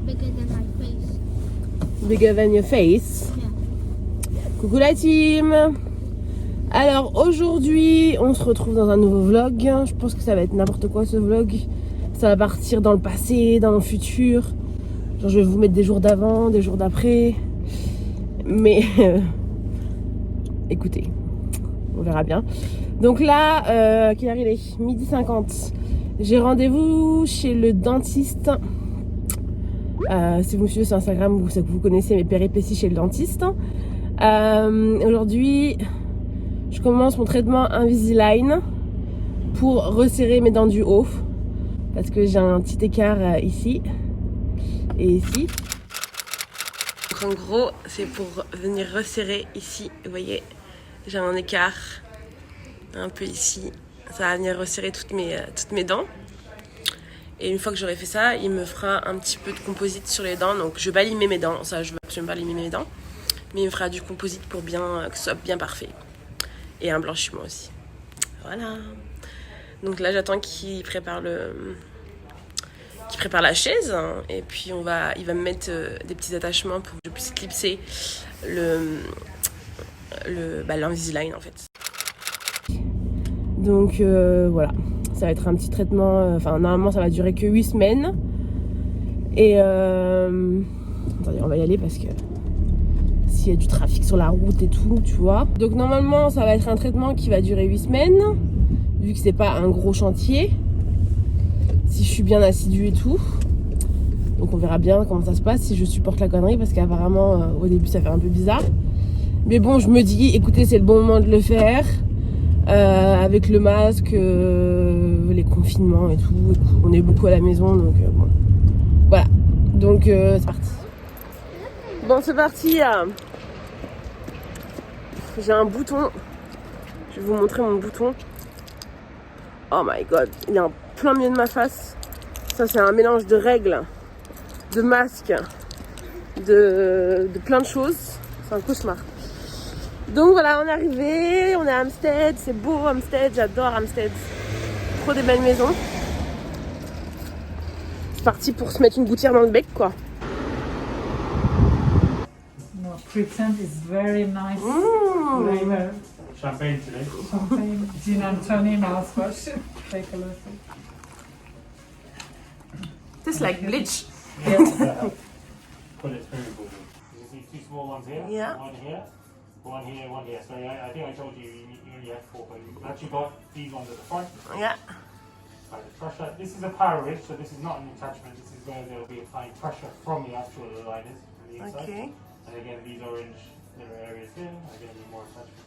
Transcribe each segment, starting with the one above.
bigger than my face. Bigger than your face. Yeah. Coucou la team. Alors aujourd'hui, on se retrouve dans un nouveau vlog. Je pense que ça va être n'importe quoi ce vlog. Ça va partir dans le passé, dans le futur. Genre je vais vous mettre des jours d'avant, des jours d'après. Mais écoutez, on verra bien. Donc là, quelle heure il est ? 12h50. J'ai rendez-vous chez le dentiste. Si vous me suivez sur Instagram, vous connaissez mes péripéties chez le dentiste. Aujourd'hui, je commence mon traitement Invisalign pour resserrer mes dents du haut. Parce que j'ai un petit écart ici et ici. Donc en gros, c'est pour venir resserrer ici. Vous voyez, j'ai un écart un peu ici. Ça va venir resserrer toutes mes dents. Et une fois que j'aurai fait ça, il me fera un petit peu de composite sur les dents. Donc je vais pas limer mes dents, ça je veux absolument pas limer mes dents. Mais il me fera du composite pour que ce soit bien parfait. Et un blanchiment aussi. Voilà. Donc là j'attends qu'il prépare la chaise. Et puis il va me mettre des petits attachements pour que je puisse clipser l'Invisalign en fait. Donc voilà. Ça va être un petit traitement, normalement ça va durer que 8 semaines. Et attendez, on va y aller parce que s'il y a du trafic sur la route et tout, tu vois. Donc normalement ça va être un traitement qui va durer 8 semaines, vu que c'est pas un gros chantier. Si je suis bien assidue et tout. Donc on verra bien comment ça se passe, si je supporte la connerie, parce qu'apparemment au début ça fait un peu bizarre. Mais bon, je me dis, écoutez, c'est le bon moment de le faire. Avec le masque, les confinements et tout, on est beaucoup à la maison, donc bon. Voilà, donc c'est parti. Bon, c'est parti. J'ai un bouton. Je vais vous montrer mon bouton. Oh my god, il est en plein milieu de ma face. Ça, c'est un mélange de règles, de masques, de plein de choses. C'est un cauchemar. Donc voilà, on est arrivé, on est à Hampstead, c'est beau Hampstead, j'adore Hampstead. Trop des belles maisons. C'est parti pour se mettre une gouttière dans le bec, quoi. No, pretend is very nice flavor. Champagne today. Champagne, gin and tonic mouthwash. Take a look. Tastes like bleach. Yes. But it's very good. You see two small ones here, Yeah. one here, one here, one here. So I think I told you you only have four, but you've actually got these ones at the front. Yeah. Like the pressure. This is a power ridge, so this is not an attachment. This is where they'll be applying pressure from the actual aligners on the inside. Okay. And again, these orange little areas here. Again, more attachments.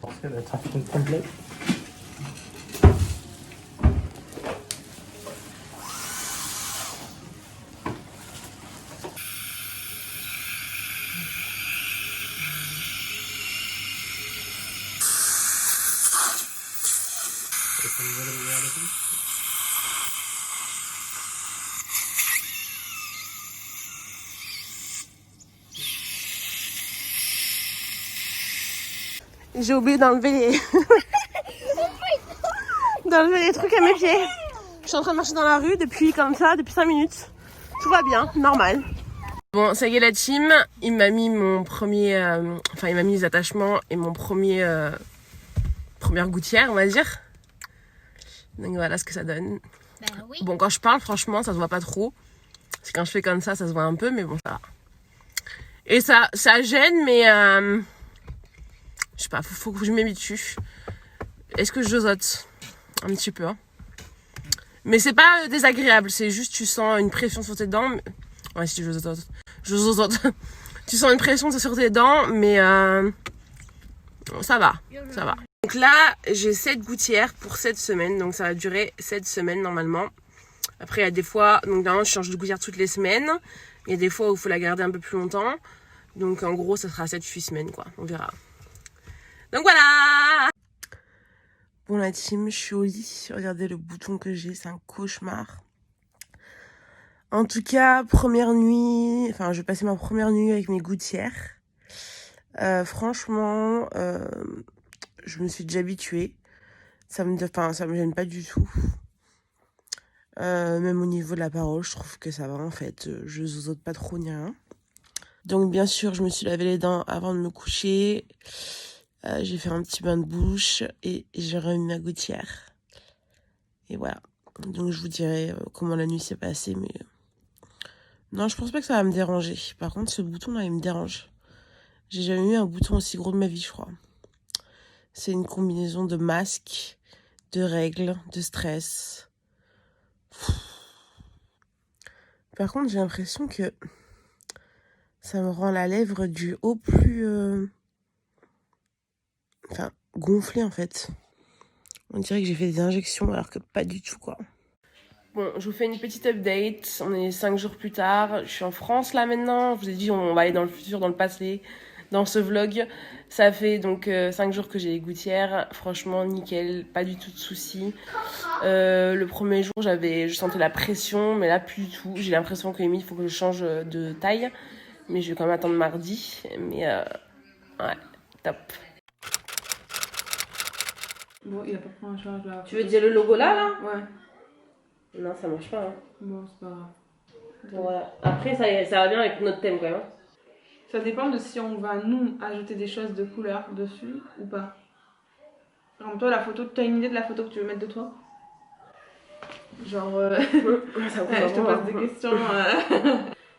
Let's get the attachment template. J'ai oublié d'enlever les trucs à mes pieds. Je suis en train de marcher dans la rue depuis 5 minutes. Tout va bien, normal. Bon, ça y est la team, il m'a mis il m'a mis les attachements et mon première gouttière, on va dire. Donc voilà ce que ça donne. Ben oui. Bon, quand je parle, franchement, ça se voit pas trop. Parce que quand je fais comme ça se voit un peu, mais bon, ça va. Et ça gêne, mais je sais pas, faut que je m'habitue. Est-ce que je josote un petit peu, hein. Mais c'est pas désagréable, c'est juste tu sens une pression sur tes dents. Ouais, si tu josotes. Tu sens une pression sur tes dents, mais ça va. Donc là, j'ai 7 gouttières pour 7 semaines, donc ça va durer 7 semaines normalement. Après, il y a des fois, donc normalement je change de gouttière toutes les semaines. Il y a des fois où il faut la garder un peu plus longtemps. Donc en gros, ça sera 7-8 semaines, quoi. On verra. Donc voilà! Bon la team, je suis au lit. Regardez le bouton que j'ai, c'est un cauchemar. En tout cas, je vais passer ma première nuit avec mes gouttières. Franchement, je me suis déjà habituée. Ça me gêne pas du tout. Même au niveau de la parole, je trouve que ça va en fait. Je zozote pas trop ni rien. Donc bien sûr, je me suis lavé les dents avant de me coucher. J'ai fait un petit bain de bouche et j'ai remis ma gouttière. Et voilà. Donc je vous dirai comment la nuit s'est passée. Mais non, je pense pas que ça va me déranger. Par contre, ce bouton-là, il me dérange. J'ai jamais eu un bouton aussi gros de ma vie, je crois. C'est une combinaison de masques, de règles, de stress. Par contre, j'ai l'impression que ça me rend la lèvre du haut plus... Enfin, gonflée en fait. On dirait que j'ai fait des injections alors que pas du tout quoi. Bon, je vous fais une petite update. On est 5 jours plus tard. Je suis en France là maintenant. Je vous ai dit on va aller dans le futur, dans le passé, dans ce vlog. Ça fait donc 5 jours que j'ai les gouttières. Franchement, nickel. Pas du tout de soucis. Le premier jour, je sentais la pression, mais là plus du tout. J'ai l'impression que limite, il faut que je change de taille. Mais je vais quand même attendre mardi. Mais ouais, top. Bon, il a pas pris en charge là. Tu veux dire le logo là Ouais. Non, ça marche pas. Hein. Bon, c'est pas grave. Voilà. Après, ça va bien avec notre thème quand même. Ça dépend de si on va nous ajouter des choses de couleur dessus ou pas. Par exemple, toi, la photo, t'as une idée de la photo que tu veux mettre de toi? Genre, je te pose des questions.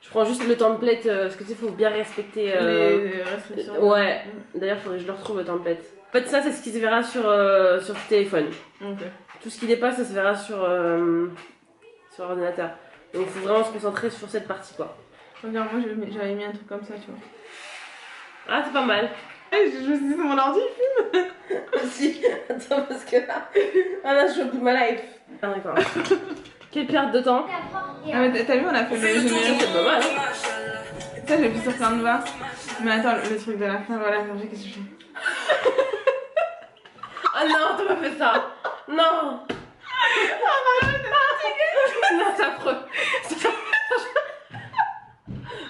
Je prends juste le template parce que tu sais, faut bien respecter les restrictions. Ouais. D'ailleurs, faudrait que je le retrouve le template. En fait, ça, c'est ce qui se verra sur le téléphone. Ok. Tout ce qui dépasse, ça se verra sur ordinateur. Donc, il faut vraiment se concentrer sur cette partie, quoi. Regarde, moi, j'avais mis un truc comme ça, tu vois. Ah, c'est pas mal. Je me suis dit, mon ordi, il filme. Si, attends, parce que là... Ah là, je joue ma life. Ah, d'accord. Quelle perte de temps. Ah, mais t'as vu, on a fait le générique. C'est pas mal, hein. Ça, j'ai vu sur Canva. Mais attends, le truc de la fin, voilà, qu'est-ce que je fais? Ah non, t'as pas fait ça. Non. Non, c'est affreux.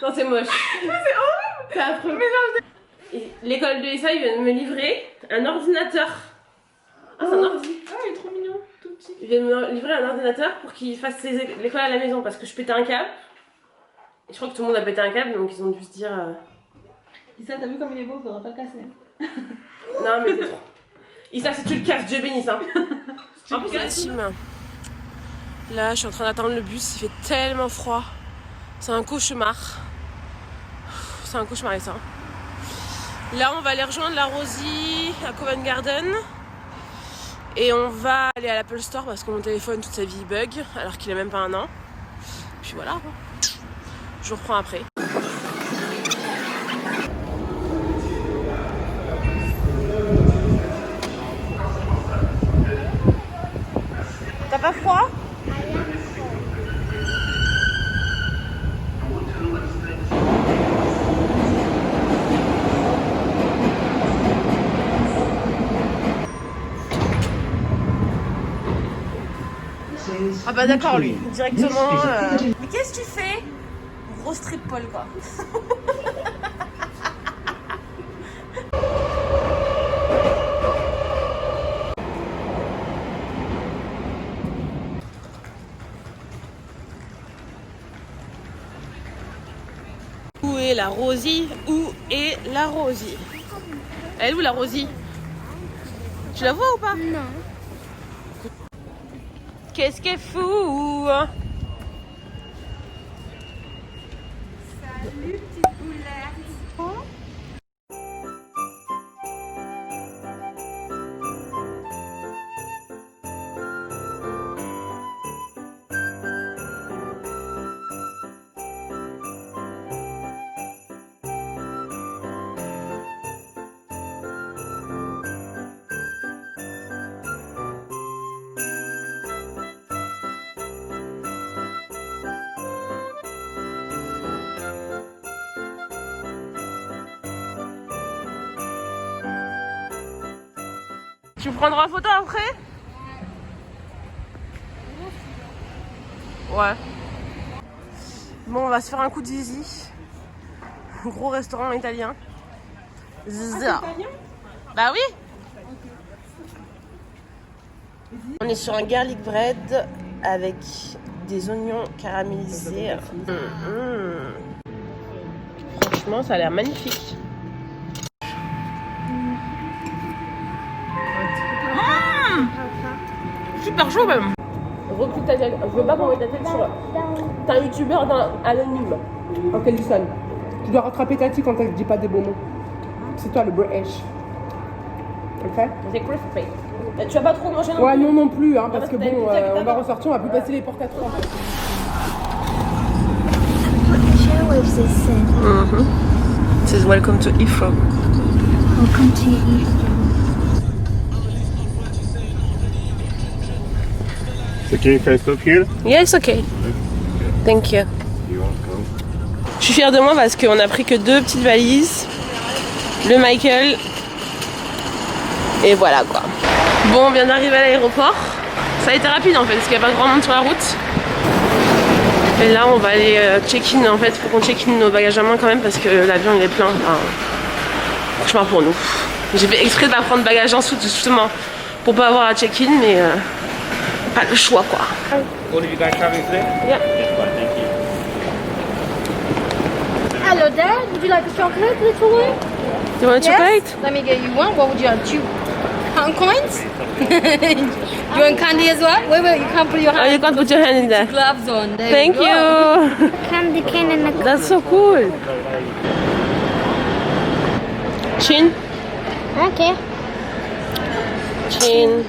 Non, c'est moche. C'est horrible. C'est affreux. Mais non, L'école de Issa, ils viennent me livrer un ordinateur. Ah, c'est un ordi. Ah, il est trop mignon, tout petit. Ils viennent me livrer un ordinateur pour qu'il fasse l'école à la maison parce que je pétais un câble. Et je crois que tout le monde a pété un câble, donc ils ont dû se dire... Issa, t'as vu comme il est beau, faudra pas le casser. Non, mais c'est trop. Issa, si tu le casses, Dieu bénisse, hein. En plus, la team. Là, je suis en train d'attendre le bus, il fait tellement froid. C'est un cauchemar. C'est un cauchemar, ça. Là, on va aller rejoindre la Rosie à Covent Garden. Et on va aller à l'Apple Store parce que mon téléphone, toute sa vie, bug, alors qu'il a même pas un an. Puis voilà. Je vous reprends après. T'as pas froid ? Ah bah d'accord lui, directement. Mais qu'est-ce que tu fais ? Gros strip Paul quoi. Où est la Rosie ? Où est la Rosie ? Elle est où la Rosie ? Tu la vois ou pas ? Non. Qu'est-ce qu'elle fout ? Salut, petite boulette. Tu me prendras en photo après ? Ouais. Bon, on va se faire un coup de zizi. Gros restaurant italien. Zizza. Bah oui. On est sur un garlic bread avec des oignons caramélisés. Franchement, ça a l'air magnifique. Super chaud même. Recule ta tête. Je veux pas qu'on mette ta tête sur. T'es un youtubeur anonyme. Ok, listen. Tu dois rattraper Tati quand elle dit pas des bons mots. C'est toi le British. Ok? C'est crispy. Tu vas pas trop manger non plus. Ouais, non plus, hein, parce que t'as une bon, pizza qui on va t'attend. ressortir, on va plus passer les portes à trois. Airwaves is sent. It says welcome to Heathrow. Welcome to Heathrow. It's okay if I stop here? Yeah, it's okay. Thank you. You won't come. Je suis fière de moi parce qu'on a pris que 2 petites valises. Le Michael. Et voilà quoi. Bon, on vient d'arriver à l'aéroport. Ça a été rapide en fait parce qu'il n'y a pas grand monde sur la route. Et là, on va aller check-in. En fait, il faut qu'on check-in nos bagages à main quand même parce que l'avion il est plein. Enfin, franchement, pour nous. J'ai fait exprès de pas prendre bagage en dessous justement pour pas avoir à check-in, mais pas le choix quoi. What are you guys having today? Yeah. Thank you. Hello, Dad. Would you like a chocolate, little one? Do you want a chocolate? Let me get you one. What would you like? 2 pound coins? You want candy as well? Wait, you can't put your Oh, you can't put your hand in there. gloves on. There Thank you. you. Candy cane in the That's so cool. Chin. Okay. Chin.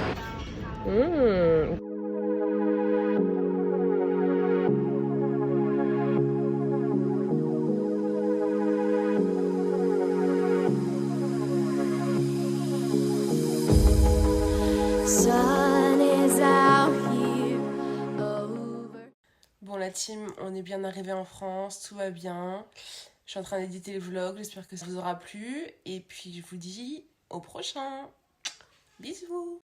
Sun is out here over. Bon la team, on est bien arrivé en France, tout va bien. Je suis en train d'éditer le vlog, j'espère que ça vous aura plu. Et puis je vous dis au prochain. Bisous.